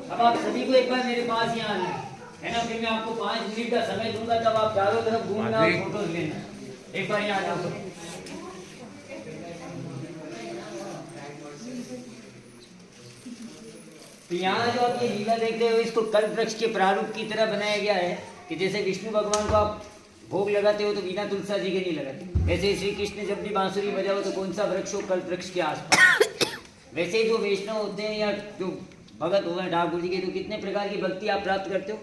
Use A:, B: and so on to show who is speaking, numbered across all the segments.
A: अब आप सभी को एक बार मेरे पास यहाँ आना है ना, फिर मैं आपको 5 मिनट का समय दूंगा, तब आप चारों तरफ घूमना और फोटोज लेना। एक बार यहाँ आ जाओ। तो यहाँ जो आप ये लीला देख रहे हो, इसको कल्प वृक्ष के प्रारूप की तरह बनाया गया है कि जैसे विष्णु भगवान को आप भोग लगाते हो तो बिना तुलसा जी के नहीं लगाते, ऐसे श्री कृष्ण जब भी बांसुरी बजाओ तो कौन सा वृक्ष हो, कल्प वृक्ष के आसपास। वैसे ही जो वैष्णव होते हैं या जो भगत हो गए ठाकुर जी के, तो कितने प्रकार की भक्ति आप प्राप्त करते हो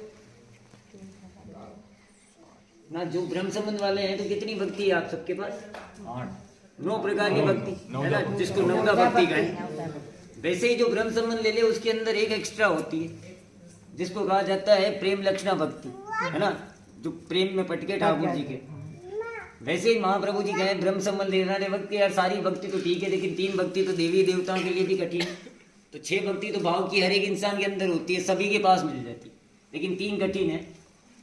A: ना। जो ब्रह्म संबंध वाले हैं तो कितनी भक्ति है आप सबके पास? 9 प्रकार की भक्ति है ना, जिसको नवदा भक्ति कहें। वैसे ही जो ब्रह्म संबंध ले ले उसके अंदर एक एक्स्ट्रा होती है जिसको कहा जाता है प्रेम लक्षणा भक्ति, है ना, जो प्रेम में पटके ठाकुर जी के। वैसे ही महाप्रभु जी कहें ब्रह्म संबंध लेना रे भक्ति, यार सारी भक्ति तो ठीक है, लेकिन 3 भक्ति तो देवी देवताओं के लिए भी कठिन है। तो 6 भक्ति तो भाव की हर एक इंसान के अंदर होती है, सभी के पास मिल जाती है, लेकिन 3 कठिन है।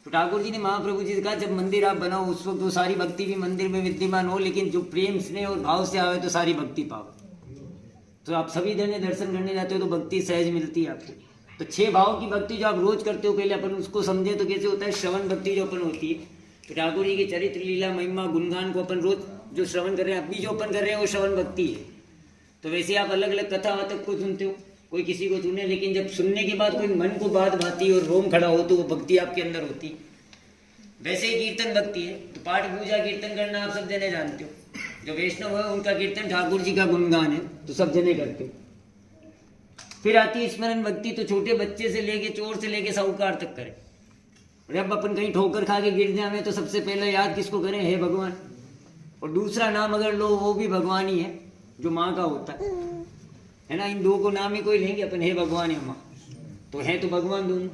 A: तो ठाकुर जी ने महाप्रभु जी से कहा जब मंदिर आप बनाओ उस वक्त वो सारी भक्ति भी मंदिर में विद्यमान हो, लेकिन जो प्रेम स्नेह और भाव से आवे तो सारी भक्ति पाओ। तो आप सभी जने दर्शन करने जाते हो तो भक्ति सहज मिलती है आपको। तो 6 भाव की भक्ति जो आप रोज करते हो, पहले अपन उसको समझे तो कैसे होता है। श्रवण भक्ति जो अपन होती है, तो ठाकुर जी के चरित्र लीला महिमा गुणगान को अपन रोज जो श्रवण कर रहे हैं, अभी जो अपन कर रहे हैं वो श्रवण भक्ति है। तो वैसे आप अलग अलग कथा वातक को सुनते हो, कोई किसी को सुने, लेकिन जब सुनने के बाद कोई मन को बात भाती और रोम खड़ा हो तो वो भक्ति आपके अंदर होती। वैसे ही कीर्तन भक्ति है, तो पाठ पूजा कीर्तन करना आप सब जने जानते हो। जो वैष्णव है उनका कीर्तन ठाकुर जी का गुणगान है, तो सब जने करते हो। फिर आती है स्मरण भक्ति, तो छोटे बच्चे से लेके चोर से लेके साहूकार तक करें। और अब अपन कहीं ठोकर खा के गिर जाए तो सबसे पहले याद किसको करें? हे भगवान। और दूसरा नाम अगर लो वो भी भगवान ही है, जो माँ का होता है ना। इन 2 को नाम ही कोई लेंगे अपन, हे भगवान है माँ, तो है तो भगवान दोनों।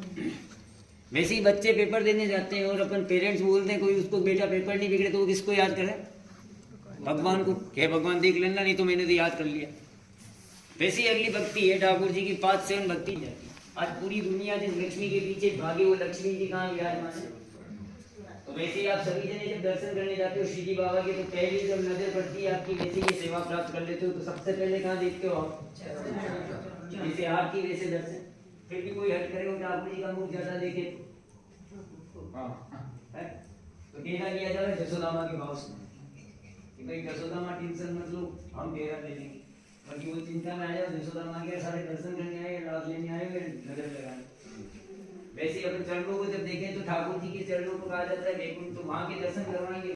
A: वैसे ही बच्चे पेपर देने जाते हैं और अपन पेरेंट्स बोलते हैं कोई उसको बेटा पेपर नहीं बिगड़े, तो वो किसको याद करें? भगवान को। हे भगवान देख लेना, नहीं तो मैंने तो याद कर लिया। वैसे ही अगली भक्ति है ठाकुर जी की 5-7 भक्ति जाती है। आज पूरी दुनिया जिस लक्ष्मी के पीछे भागे वो लक्ष्मी जी कहाँ विराजमान है। तो वैसे ही आप सभी जने जब दर्शन करने जाते हो श्री जी बाबा के, तो पहले जब नजर पड़ती है आपकी, वैसे ये सेवा प्राप्त कर लेते हो, तो सबसे पहले कहाँ देखते हो आप? जैसे आरती वैसे दर्शन। फिर भी कोई हट करे ठाकुर जी का मुख ज्यादा देखे तो कहना किया जाए जसोदा माँ के भाव से कि भाई जसोदा माँ टेंशन मत लो, हम तेरा ले लेंगे। बाकी वो चिंता में आ जाओ, जसोदा माँ के सारे दर्शन करने आए, लाभ लेने आए, नजर लगाने। वैसे अपन चरणों को जब देखें तो ठाकुर जी के चरणों को कहा जाता है वैकुंठ, तो वहाँ के दर्शन करवाएंगे।